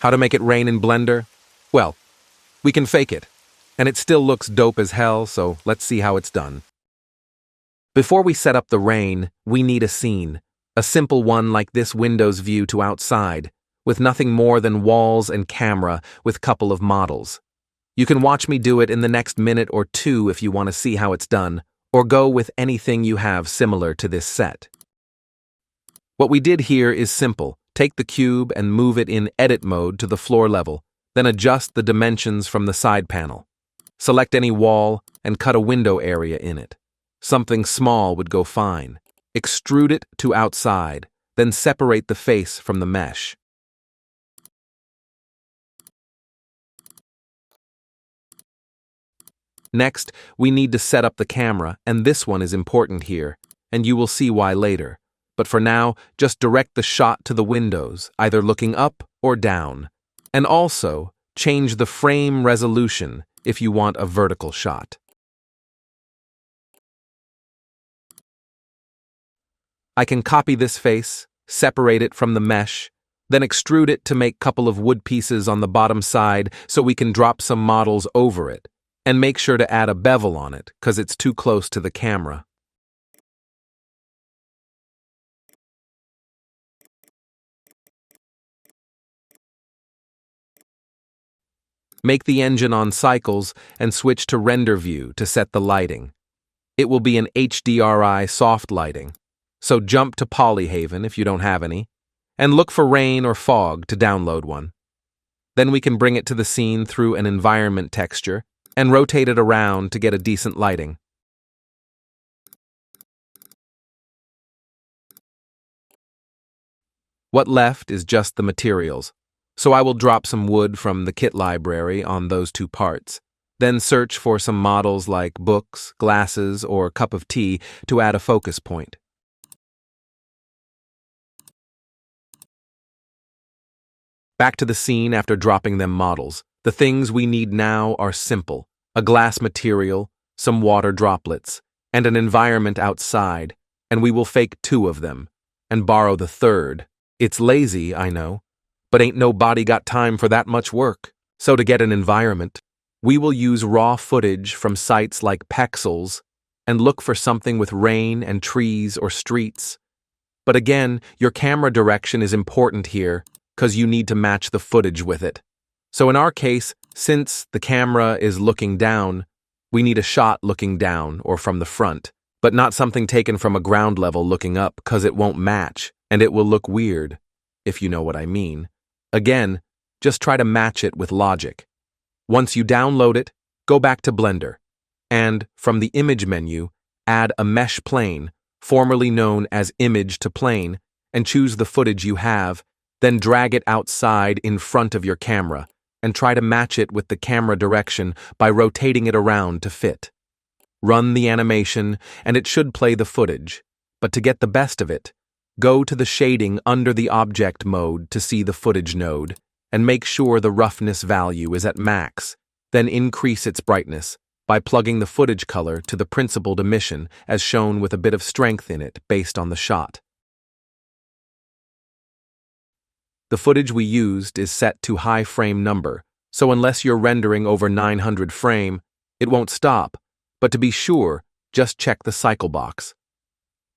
How to make it rain in Blender? Well, we can fake it. And it still looks dope as hell, so let's see how it's done. Before we set up the rain, we need a scene. A simple one like this Windows view to outside, with nothing more than walls and camera with couple of models. You can watch me do it in the next minute or two if you want to see how it's done, or go with anything you have similar to this set. What we did here is simple. Take the cube and move it in edit mode to the floor level, then adjust the dimensions from the side panel. Select any wall and cut a window area in it. Something small would go fine. Extrude it to outside, then separate the face from the mesh. Next, we need to set up the camera, and this one is important here, and you will see why later. But for now, just direct the shot to the windows, either looking up or down. And also, change the frame resolution if you want a vertical shot. I can copy this face, separate it from the mesh, then extrude it to make a couple of wood pieces on the bottom side so we can drop some models over it. And make sure to add a bevel on it, because it's too close to the camera. Make the engine on cycles and switch to render view to set the lighting. It will be an HDRI soft lighting, so jump to Polyhaven if you don't have any, and look for rain or fog to download one. Then we can bring it to the scene through an environment texture and rotate it around to get a decent lighting. What left is just the materials, so I will drop some wood from the kit library on those two parts, then search for some models like books, glasses, or cup of tea to add a focus point. Back to the scene after dropping them models. The things we need now are simple: a glass material, some water droplets, and an environment outside, and we will fake 2 of them, and borrow the 3rd. It's lazy, I know, but ain't nobody got time for that much work. So to get an environment, we will use raw footage from sites like Pexels and look for something with rain and trees or streets. But again, your camera direction is important here, because you need to match the footage with it. So in our case, since the camera is looking down, we need a shot looking down or from the front, but not something taken from a ground level looking up, because it won't match and it will look weird, if you know what I mean. Again, just try to match it with logic. Once you download it, go back to Blender, and from the image menu, add a mesh plane, formerly known as image to plane, and choose the footage you have, then drag it outside in front of your camera, and try to match it with the camera direction by rotating it around to fit. Run the animation, and it should play the footage. But to get the best of it, go to the shading under the object mode to see the footage node, and make sure the roughness value is at max, then increase its brightness by plugging the footage color to the principled emission as shown with a bit of strength in it based on the shot. The footage we used is set to high frame number, so unless you're rendering over 900 frame, it won't stop, but to be sure, just check the cycle box.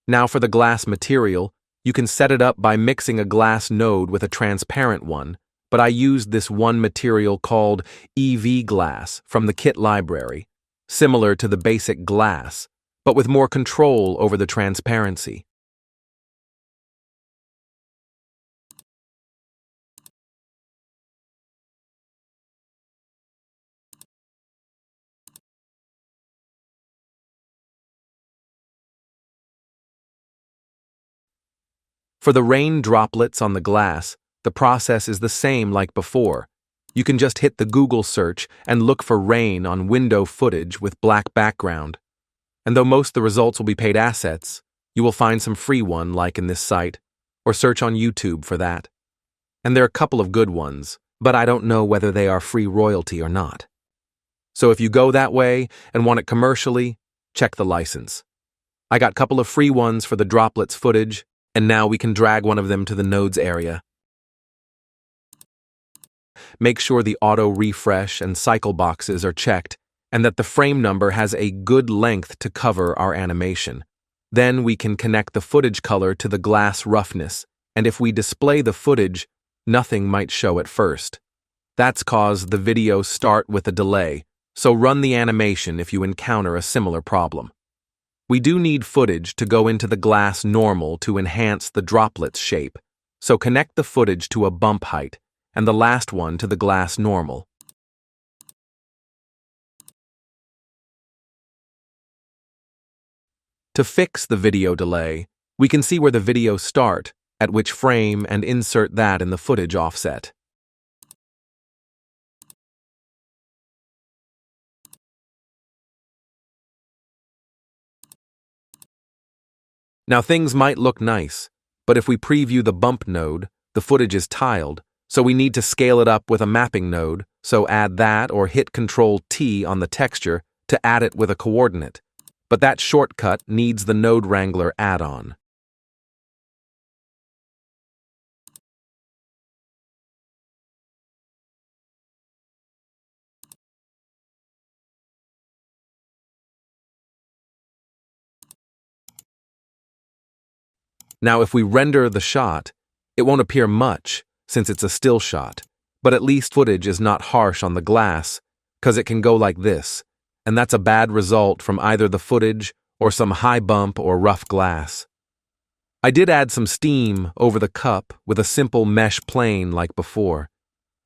Now for the glass material, you can set it up by mixing a glass node with a transparent one, but I used this one material called EV glass from the kit library, similar to the basic glass, but with more control over the transparency. For the rain droplets on the glass, the process is the same like before. You can just hit the Google search and look for rain on window footage with black background. And though most of the results will be paid assets, you will find some free one like in this site, or search on YouTube for that. And there are a couple of good ones, but I don't know whether they are free royalty or not. So if you go that way and want it commercially, check the license. I got a couple of free ones for the droplets footage, and now we can drag one of them to the nodes area. Make sure the auto refresh and cycle boxes are checked and that the frame number has a good length to cover our animation. Then we can connect the footage color to the glass roughness, and if we display the footage, nothing might show at first. That's cause the videos start with a delay, so run the animation if you encounter a similar problem. We do need footage to go into the glass normal to enhance the droplets shape, so connect the footage to a bump height, and the last one to the glass normal. To fix the video delay, we can see where the videos start, at which frame, and insert that in the footage offset. Now things might look nice, but if we preview the bump node, the footage is tiled, so we need to scale it up with a mapping node, so add that or hit Ctrl-T on the texture to add it with a coordinate. But that shortcut needs the Node Wrangler add-on. Now if we render the shot, it won't appear much since it's a still shot, but at least footage is not harsh on the glass, cause it can go like this, and that's a bad result from either the footage or some high bump or rough glass. I did add some steam over the cup with a simple mesh plane like before.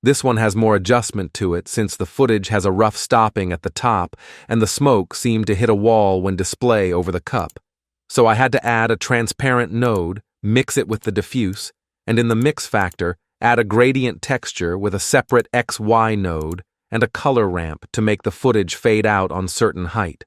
This one has more adjustment to it since the footage has a rough stopping at the top and the smoke seemed to hit a wall when display over the cup. So I had to add a transparent node, mix it with the diffuse, and in the mix factor, add a gradient texture with a separate XY node and a color ramp to make the footage fade out on certain height.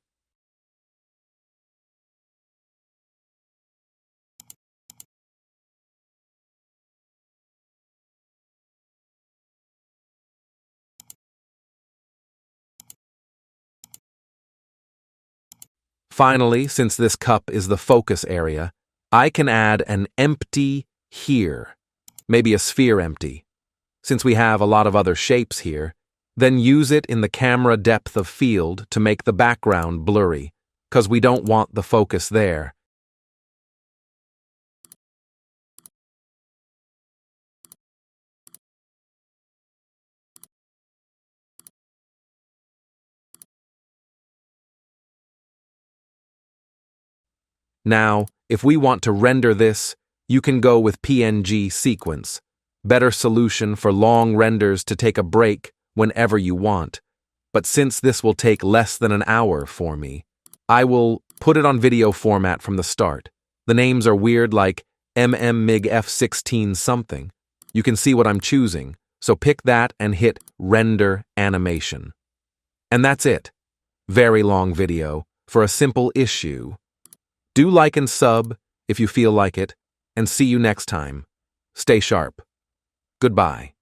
Finally, since this cup is the focus area, I can add an empty here, maybe a sphere empty. Since we have a lot of other shapes here, then use it in the camera depth of field to make the background blurry, cause we don't want the focus there. Now, if we want to render this, you can go with PNG sequence. Better solution for long renders to take a break whenever you want. But since this will take less than an hour for me, I will put it on video format from the start. The names are weird like MMMIG F16 something. You can see what I'm choosing, so pick that and hit Render Animation. And that's it. Very long video for a simple issue. Do like and sub if you feel like it, and see you next time. Stay sharp. Goodbye.